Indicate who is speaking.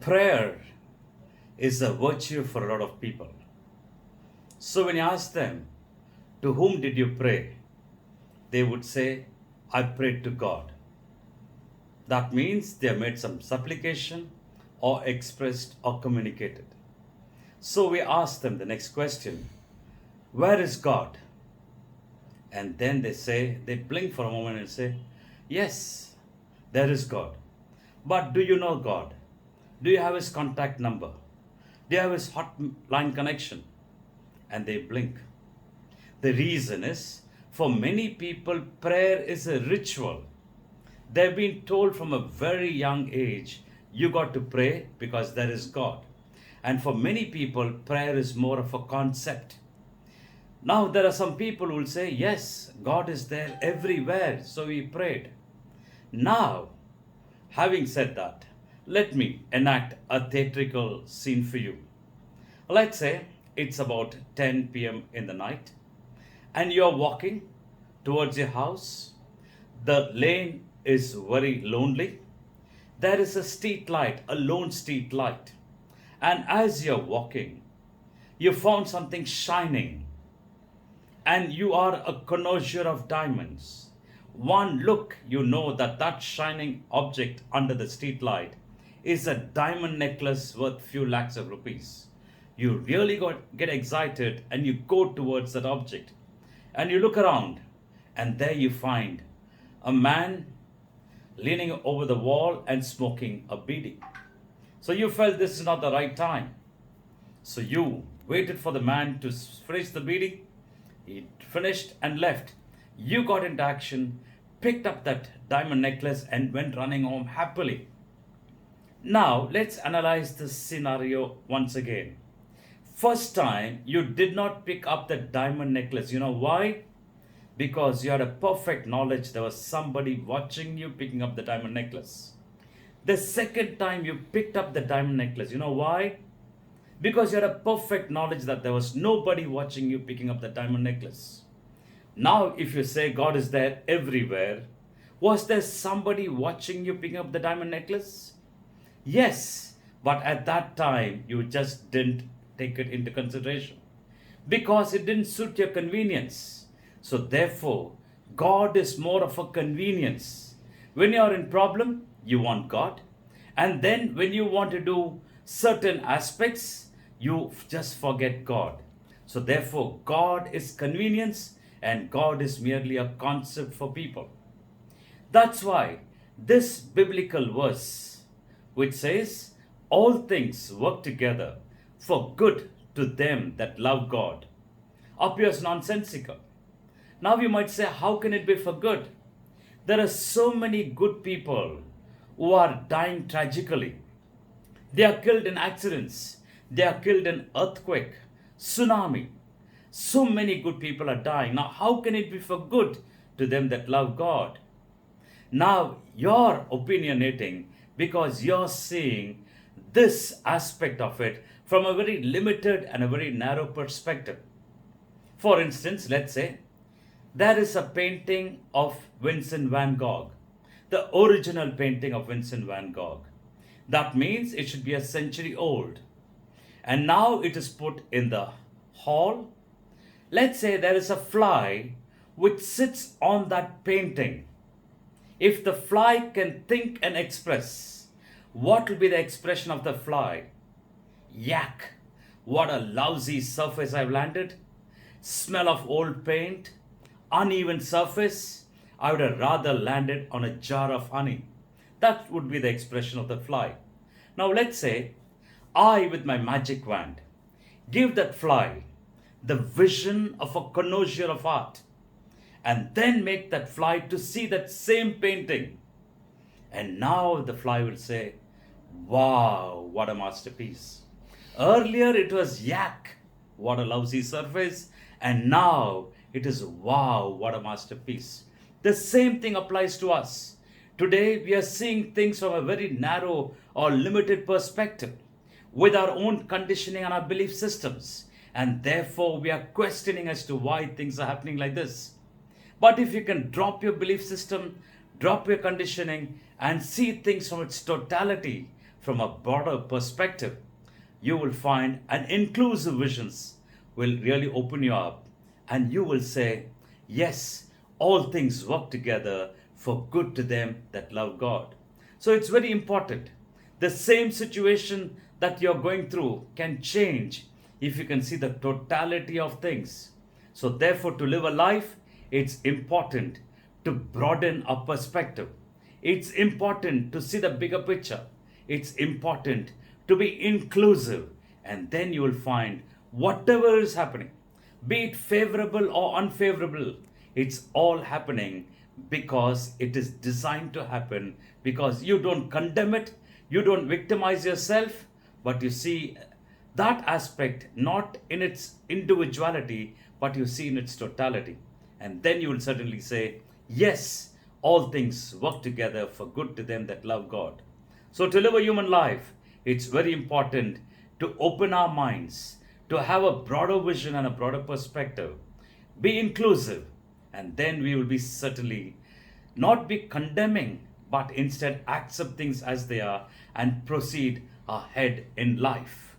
Speaker 1: prayer is a virtue for a lot of people. So when you ask them, to whom did you pray? They would say, I prayed to God. That means they have made some supplication or expressed or communicated. So we ask them the next question, where is God? And then they blink for a moment and say, yes, there is God. But do you know God? Do you have his contact number? Do you have his hotline connection? And they blink. The reason is, for many people, prayer is a ritual. They've been told from a very young age, you got to pray because there is God. And for many people, prayer is more of a concept. Now, there are some people who will say, yes, God is there everywhere, so we prayed. Now, having said that, let me enact a theatrical scene for you. Let's say it's about 10 p.m. in the night, and you're walking towards your house. The lane is very lonely. There is a street light, a lone street light. And as you're walking, you found something shining. And you are a connoisseur of diamonds. One look, you know that that shining object under the street light is a diamond necklace worth few lakhs of rupees. You really get excited and you go towards that object. And you look around, and there you find a man leaning over the wall and smoking a bidi. So you felt this is not the right time. So you waited for the man to finish the bidi. He finished and left. You got into action, picked up that diamond necklace and went running home happily. Now let's analyze this scenario once again. First time you did not pick up the diamond necklace. You know why? Because you had a perfect knowledge there was somebody watching you picking up the diamond necklace. The second time you picked up the diamond necklace. You know why? Because you had a perfect knowledge that there was nobody watching you picking up the diamond necklace. Now, if you say God is there everywhere, was there somebody watching you picking up the diamond necklace? Yes, but at that time, you just didn't take it into consideration because it didn't suit your convenience. So therefore, God is more of a convenience. When you are in problem, you want God. And then when you want to do certain aspects, you just forget God. So therefore, God is convenience and God is merely a concept for people. That's why this biblical verse, which says, all things work together for good to them that love God, appears nonsensical. Now you might say, how can it be for good? There are so many good people who are dying tragically. They are killed in accidents. They are killed in earthquake, tsunami. So many good people are dying. Now, how can it be for good to them that love God? Now, you're opinionating because you're seeing this aspect of it from a very limited and a very narrow perspective. For instance, let's say there is a painting of Vincent van Gogh, the original painting of Vincent van Gogh. That means it should be a century old. And now it is put in the hall. Let's say there is a fly which sits on that painting. If the fly can think and express, what will be the expression of the fly? Yak! What a lousy surface I've landed. Smell of old paint. Uneven surface. I would have rather landed on a jar of honey. That would be the expression of the fly. Now let's say I, with my magic wand, give that fly the vision of a connoisseur of art, and then make that fly to see that same painting. And now the fly will say, wow, what a masterpiece. Earlier it was yak, what a lousy surface, and now it is wow, what a masterpiece. The same thing applies to us. Today we are seeing things from a very narrow or limited perspective with our own conditioning and our belief systems. And therefore we are questioning as to why things are happening like this. But if you can drop your belief system, drop your conditioning and see things from its totality, from a broader perspective, you will find an inclusive visions will really open you up, and you will say, yes, all things work together for good to them that love God. So it's very important. The same situation that you're going through can change if you can see the totality of things. So, therefore, to live a life, it's important to broaden our perspective. It's important to see the bigger picture. It's important to be inclusive. And then you will find whatever is happening, be it favorable or unfavorable, it's all happening because it is designed to happen, because you don't condemn it, you don't victimize yourself, but you see that aspect not in its individuality, but you see in its totality. And then you will certainly say, yes, all things work together for good to them that love God. So, to live a human life, it's very important to open our minds, to have a broader vision and a broader perspective, be inclusive, and then we will be certainly not be condemning, but instead accept things as they are and proceed ahead in life.